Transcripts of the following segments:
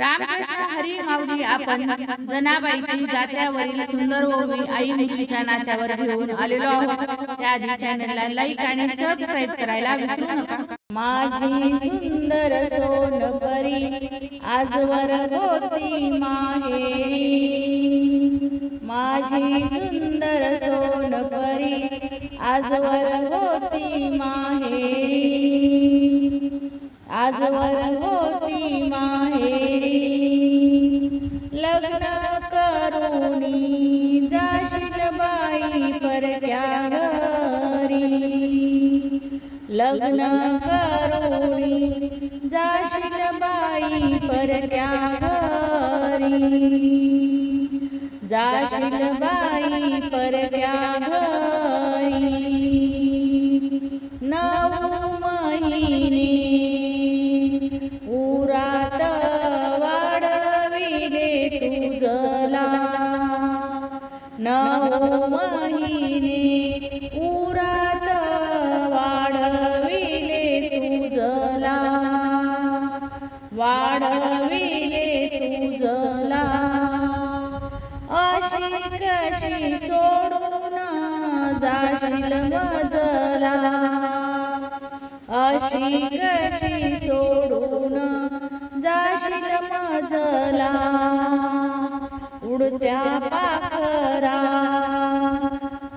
रामकृष्ण हरी माऊली आपण जनाबाईची जात्यावरील सुंदर ओवी आई मुलीच्या नात्यावर घेऊन आलेलो आहोत। त्याआधी चॅनलला लाईक आणि सबस्क्राइब करायला विसरू नका। माझी सुंदर सोनपरी आजवर होती माहेरी, माझी सुंदर सोनपरी आजवर होती माहेरी, आजवर होती माहेरी। लग्न करूनी जाशील बाई परक्या घरी, लग्न करूनी जाशील बाई परक्या घरी, जाशील बाई परक्या घरी। 9 महिने उरात वाढविले तुझला, 9 महिने उरात वाढविले तुझला, वाढविले तुझला। अशी कशी सोडून जाशील मजला, अशी कशी सोडून जाशील मजला। उडत्या पाखरा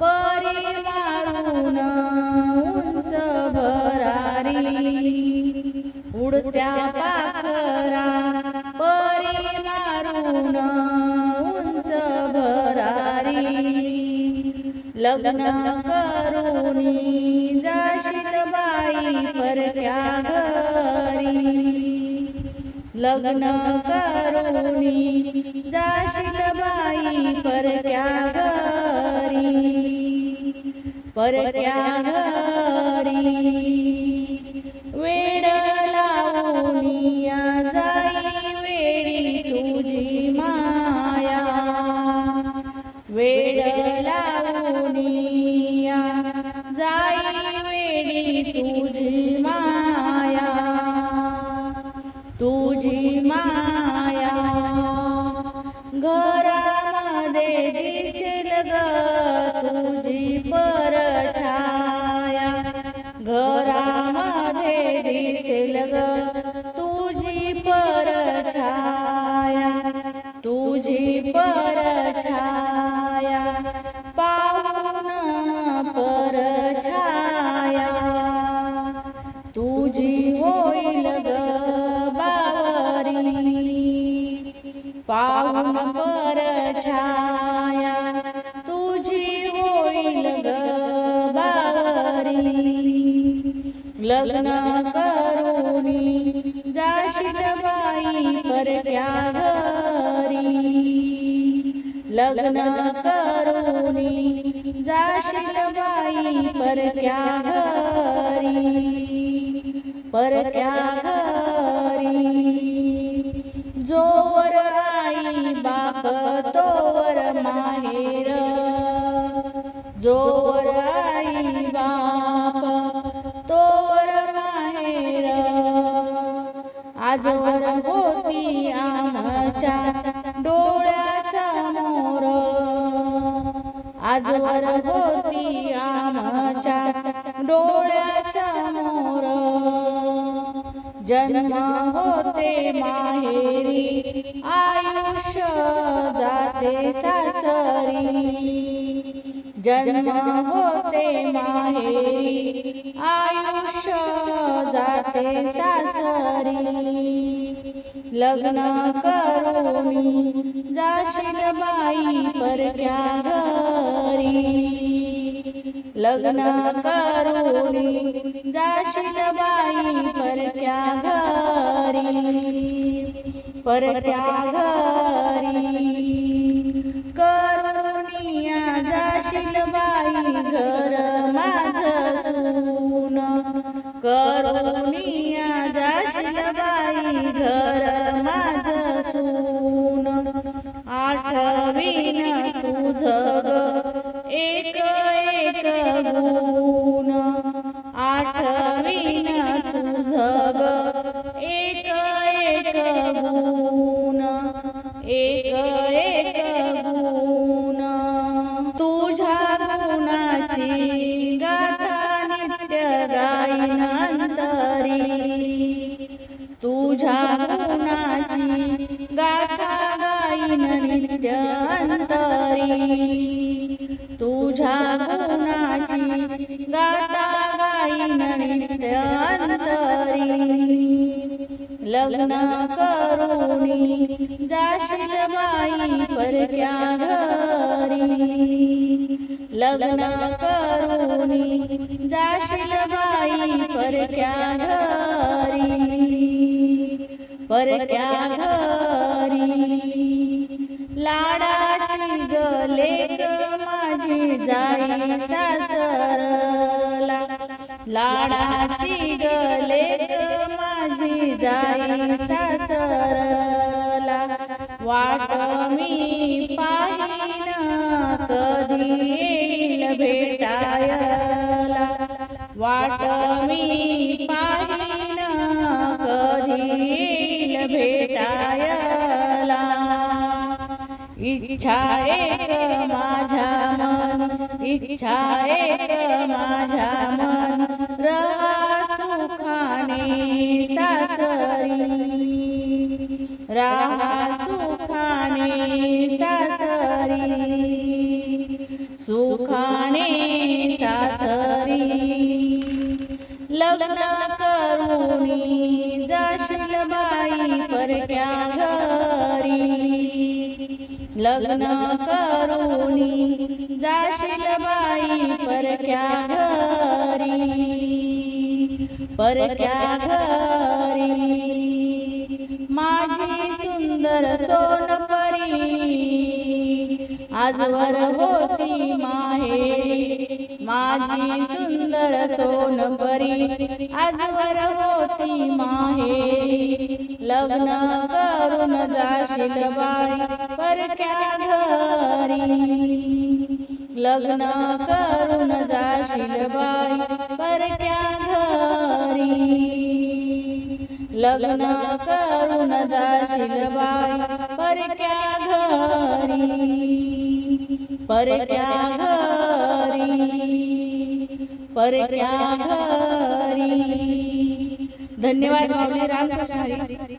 परी मारून उंच भरारी, उडत्या पाखरा परी मारून उंच भरारी। लग्न करूनी जाशील बाई परक्या घरी, लग्न करूनी जाशील बाई परक्या घरी, परक्या घरी। वेड लावूनिया जाई वेडी तुझी माया, वेड लावूनिया जाई वेडी तुझी माया, तुझी माया। घरामध्ये दिसेल ग तुझी परछाया, घरामध्ये दिसेल ग तुझी परछाया, तुझी परछाया। पाहून परछाया तुझी होईल ग बावरी, पाहून परछाया तुझी होईल ग बावरी। लग्न करूनी जाशील बाई परक्या घरी, लग्न करूनी जाशील बाई परक्या घरी, परक्या घरी। जोवर आई बाप तोवर माहेर, जोवर आई बाप तोवर माहेर। आजवर होती आमच्या डोळ्यासमोर, आजवर होती आमच्या डोळ्यासमोर। जन्म होते माहेरी आयुष्य जाते सासरी, जन्म होते माहेरी आयुष्य जाते सासरी। लग्न करूनी जाशील बाई परक्या घरी, लग्न करूनी जाशील बाई परक्या घरी, परक्या घरी। करूनिया जाशील बाई घर माझं सून, करूनिया जाशील बाई घर माझं सून। आठवीन तुझं ग एक एक गुण, आठवीन तुझं ग एक एक गुण। गुण एक एक गुण तुझ्या गुणाची गाथा नित्य गाईन अंतरी तुझ्या गुणाची गाथा गाईन नित्य अंतरी तुझ्या गुणाची गाथा गाईन नित्य अंतरी लग्न करूनी जाशील बाई परक्या घरी लग्न करूनी जाशील बाई परक्या घरी परक्या घरी लाडाची गलेक माझी जाई सासरला लाडाची गलेक माझी जाई सासरला वाट मी पाहिन कधी येईल भेटायला वाट मी पाहिन कधी येईल भेटायला इच्छा एक माझ्या मन इच्छा एक माझ्या मन रहा सुखाने सासरी रहा सुखाने सासरी सुखाने सासरी लग्न करूनी जाशील बाई परक्या घरी लग्न करूनी जाशील बाई परक्या घरी परक्या घरी माझी सुंदर सोनपरी आजवर होती माहेरी माझी सुंदर सोनपरी आजवर होती माहेरी लग्न करून जाशील बाई परक्या घरी लग्न करून जाशील बाई परक्या घरी लग्न करून जाशील बाई परक्या घरी परक्या घरी परक्या घरी। धन्यवाद माऊली। रामकृष्ण हरी।